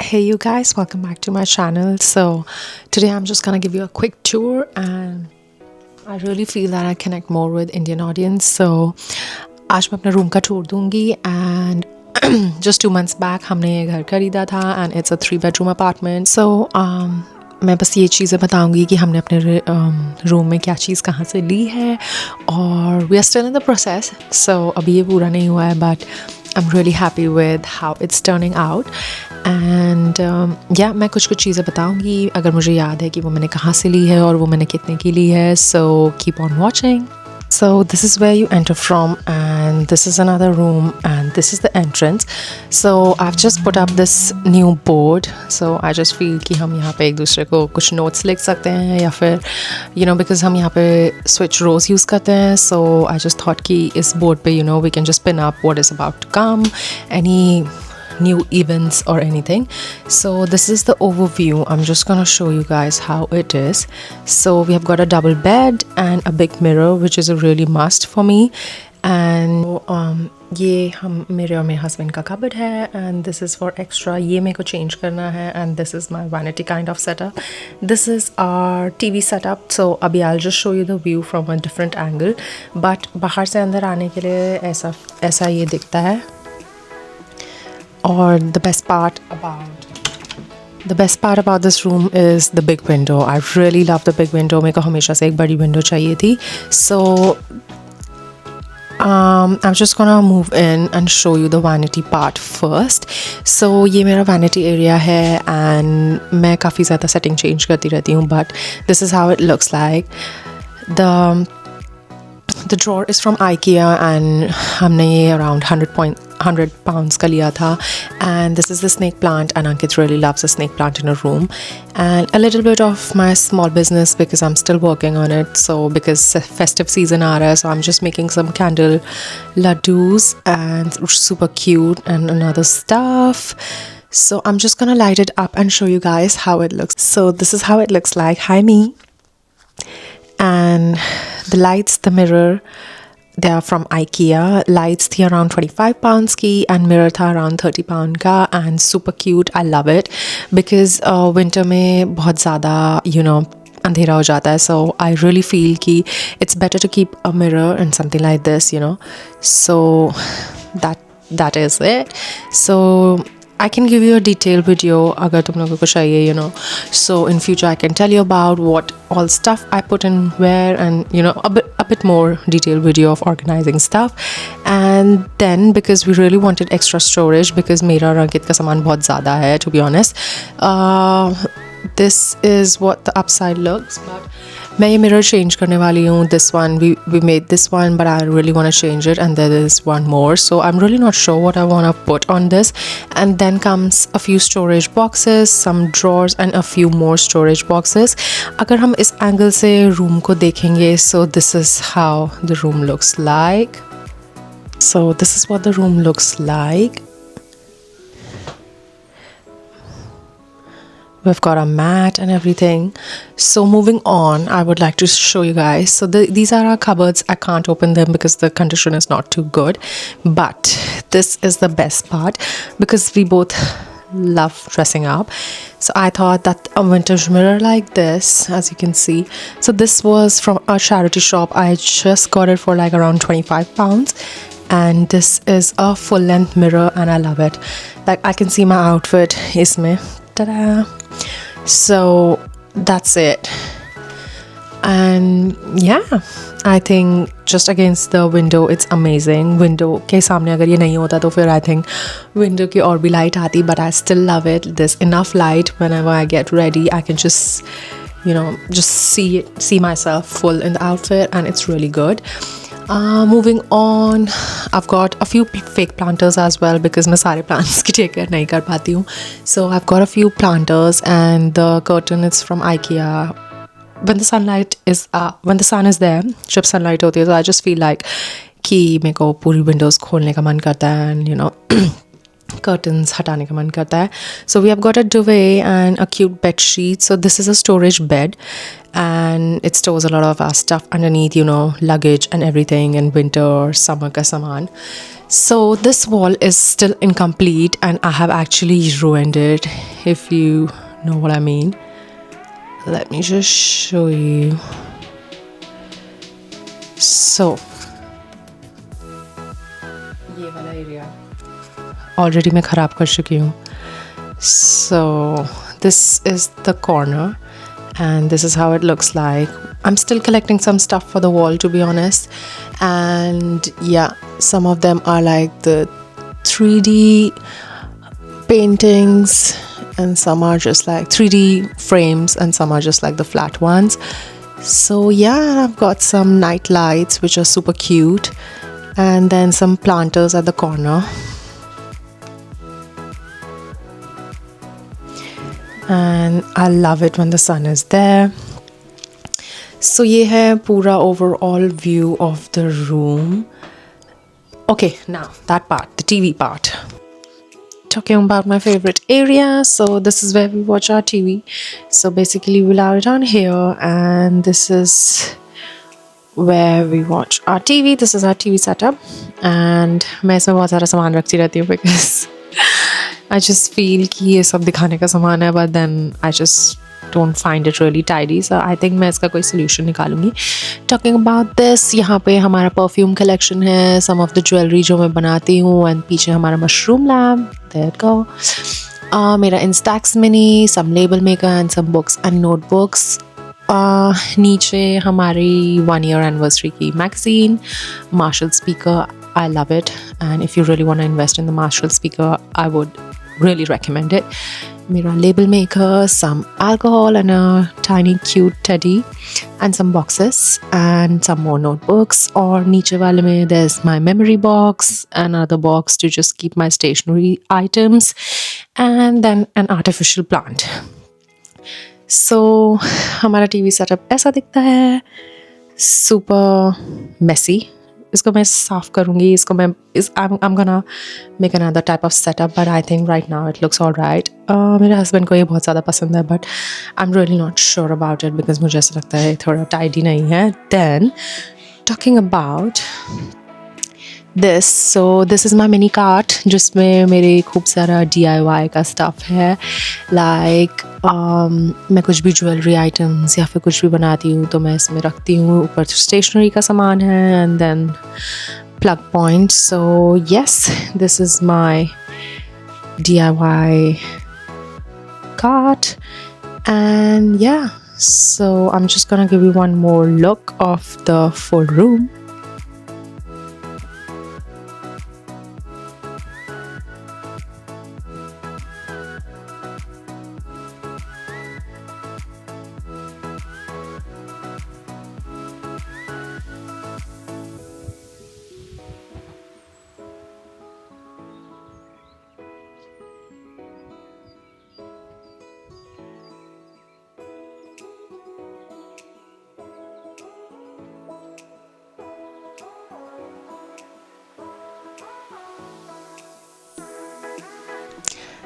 Hey you guys, welcome back to my channel. So today I'm just gonna give you a quick tour, and I really feel that I connect more with Indian audience. So आज मैं अपने room का tour दूंगी, and just 2 months back हमने ये घर खरीदा था and it's a 3 bedroom apartment. So मैं बस ये चीज़ें बताऊंगी कि हमने अपने रूम में क्या चीज़ कहाँ से ली है, और we are still in the process. So अभी ये पूरा नहीं हुआ है, but I'm really happy with how it's turning out. And yeah, मैं कुछ चीज़ें बताऊंगी अगर मुझे याद है कि वो मैंने कहाँ से ली है और वो मैंने कितने की ली है. So keep on watching. So this is where you enter from, and this is another room, and this is the entrance. So I've just put up this new board. So I just feel कि हम यहाँ पे एक दूसरे को कुछ notes लिख सकते हैं, या फिर because हम यहाँ पे switch rows use करते हैं. So I just thought कि इस board पे we can just pin up what is about to come, any new events or anything. So this is the overview. I'm just gonna show you guys how it is. So we have got a double bed and a big mirror, which is a really must for me. And ये हम मेरे और मेरे husband का cupboard है, and this is for extra. ये मेरे को change करना है, and this is my vanity kind of setup. This is our TV setup. So अभी I'll just show you the view from a different angle. But बाहर से अंदर आने के लिए ऐसा ये दिखता है. Or the best part about this room is the big window. I really love the big window. मेरे को हमेशा से एक बड़ी window चाहिए थी. So I'm just gonna move in and show you the vanity part first. So ये मेरा vanity area है, and मैं काफ़ी ज़्यादा setting change करती रहती हूँ, but this is how it looks like. The drawer is from IKEA, and हमने ये around 100 pounds का लिया था. And this is the snake plant, and Ankit really loves a snake plant in a room. And a little bit of my small business because I'm still working on it. So because festive season आ रहा है, so I'm just making some candle laddus, and super cute and another stuff. So I'm just gonna light it up and show you guys how it looks. So this is how it looks like. Hi me. And the lights, the mirror, they are from IKEA. Lights थी around 25 pounds की, and mirror था around 30 pound का, and super cute. I love it because winter में बहुत ज़्यादा अंधेरा हो जाता है. So I really feel कि it's better to keep a mirror and something like this. So that is it. So I can give you a detailed video अगर तुम लोगों को चाहिए. So in future I can tell you about what all stuff I put in where, and a bit more detailed video of organizing stuff. And then because we really wanted extra storage, because मेरा और अंकित का सामान बहुत ज़्यादा है, to be honest, this is what the upside looks. But मैं ये mirror change करने वाली हूँ. This one we made this one, but I really want to change it, and there is one more. So I'm really not sure what I want to put on this. And then comes a few storage boxes, some drawers, and a few more storage boxes. अगर हम इस angle से room को देखेंगे, so this is how the room looks like. So this is what the room looks like. We've got a mat and everything. So moving on, I would like to show you guys. So these are our cupboards. I can't open them because the condition is not too good. But this is the best part because we both love dressing up. So I thought that a vintage mirror like this, as you can see. So this was from a charity shop. I just got it for like around 25 pounds. And this is a full length mirror, and I love it. Like I can see my outfit isme. Ta-da! So that's it. And yeah, I think just against the window it's amazing. Window के सामने अगर ये नहीं होता तो फिर I think window की और भी light आती, but I still love it. There's enough light whenever I get ready. I can just see myself full in the outfit, and it's really good. Moving on, I've got a few fake planters as well because मैं सारे plants की take care नहीं कर पाती हूँ. So I've got a few planters, and the curtain is from IKEA. When the sun is there, जब sunlight होती है, so I just feel like कि मेरे को पूरी windows खोलने का मन करता है, and curtains हटाने का मन करता है. So we have got a duvet and a cute bed sheet. So this is a storage bed, and it stores a lot of our stuff underneath, luggage and everything, and winter or summer ka saman. So this wall is still incomplete and I have actually ruined it, if you know what I mean. Let me just show you. So ये वाला area already मैं ख़राब कर चुकी हूँ. So this is the corner and this is how it looks like. I'm still collecting some stuff for the wall, to be honest, and yeah, some of them are like the 3D paintings and some are just like 3D frames and some are just like the flat ones. So yeah, I've got some night lights which are super cute and then some planters at the corner. And I love it when the sun is there. So ये है पूरा overall view of the room. Okay, now that part, the TV part. Talking about my favorite area, so this is where we watch our TV. So basically we'll have it on here and this is where we watch our TV. This is our TV setup and मैं इसमें बहुत सारा सामान रखती रहती हूँ because I just feel कि ये सब दिखाने का सामान है, but then I just don't find it really tidy. So I think मैं इसका कोई solution निकालूंगी. Talking about this, यहाँ पे हमारा perfume collection है, some of the jewelry जो मैं बनाती हूँ, and पीछे हमारा mushroom lamp. There it go. मेरा Instax mini, some label maker and some books and notebooks. नीचे हमारी 1 year anniversary की magazine, Marshall speaker. I love it, and if you really want to invest in the Marshall speaker, I would really recommend it. Mera label maker, some alcohol and a tiny cute teddy and some boxes and some more notebooks. Or niche wale mein there's my memory box, another box to just keep my stationery items, and then an artificial plant. So हमारा TV setup ऐसा दिखता है, super messy. इसको मैं साफ करूँगी, इसको मैं I'm gonna make another type of setup, but I think right now it looks all right. मेरे husband को ये बहुत ज़्यादा पसंद है, but I'm really not sure about it because मुझे ऐसा लगता है थोड़ा tidy नहीं है. Then talking about this, so this is my mini cart जिसमें मेरे खूब सारा DIY का stuff है, like मैं कुछ भी ज्वेलरी आइटम्स या फिर कुछ भी बनाती हूँ तो मैं इसमें रखती हूँ. ऊपर स्टेशनरी का सामान है and then plug point. So yes, this is my DIY cart, and yeah, so I'm just gonna give you one more look of the full room.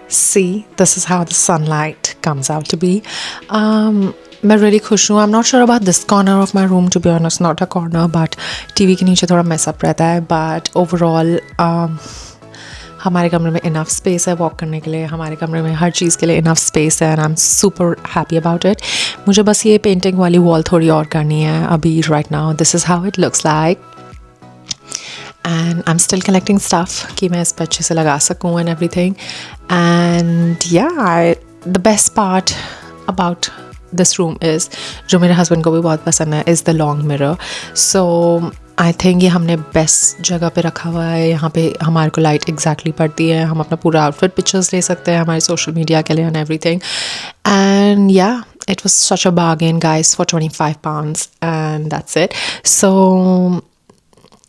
See, this is how the sunlight comes out to be. मैं really खुश हूँ. I'm not sure about this corner of my room, to be honest, not a corner, but TV के नीचे थोड़ा mess up रहता है, but overall हमारे कमरे में enough space है walk करने के लिए, हमारे कमरे में हर चीज़ के लिए enough space है, and I'm super happy about it. मुझे बस ये painting वाली wall थोड़ी और करनी है अभी. Right now this is how it looks like. And I'm still collecting stuff कि मैं इस पर अच्छे से लगा सकूँ and everything. And yeah, the best part about this room is, जो मेरे husband को भी बहुत पसंद है, is the long mirror. So I think ये हमने best जगह पे रखा हुआ है. यहाँ पे हमारे को light exactly पड़ती है, हम अपना पूरा outfit pictures ले सकते हैं हमारे social media के लिए and everything. And yeah, it was such a bargain, guys, for £25, and that's it. So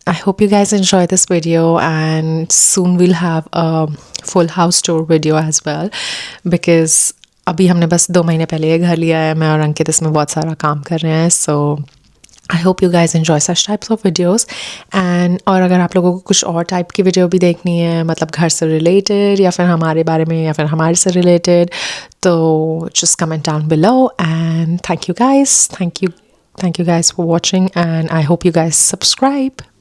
I hope you guys enjoy this video, and soon we'll have a full house tour video as well, because अभी हमने बस 2 महीने पहले ये घर लिया है. मैं और अंकित इसमें बहुत सारा काम कर रहे हैं. So I hope you guys enjoy such types of videos. And और अगर आप लोगों को कुछ और टाइप की वीडियो भी देखनी है, मतलब घर से रिलेटेड या फिर हमारे बारे में या फिर हमारे से रिलेटेड, तो just comment down below. And thank you guys for watching, and I hope you guys subscribe.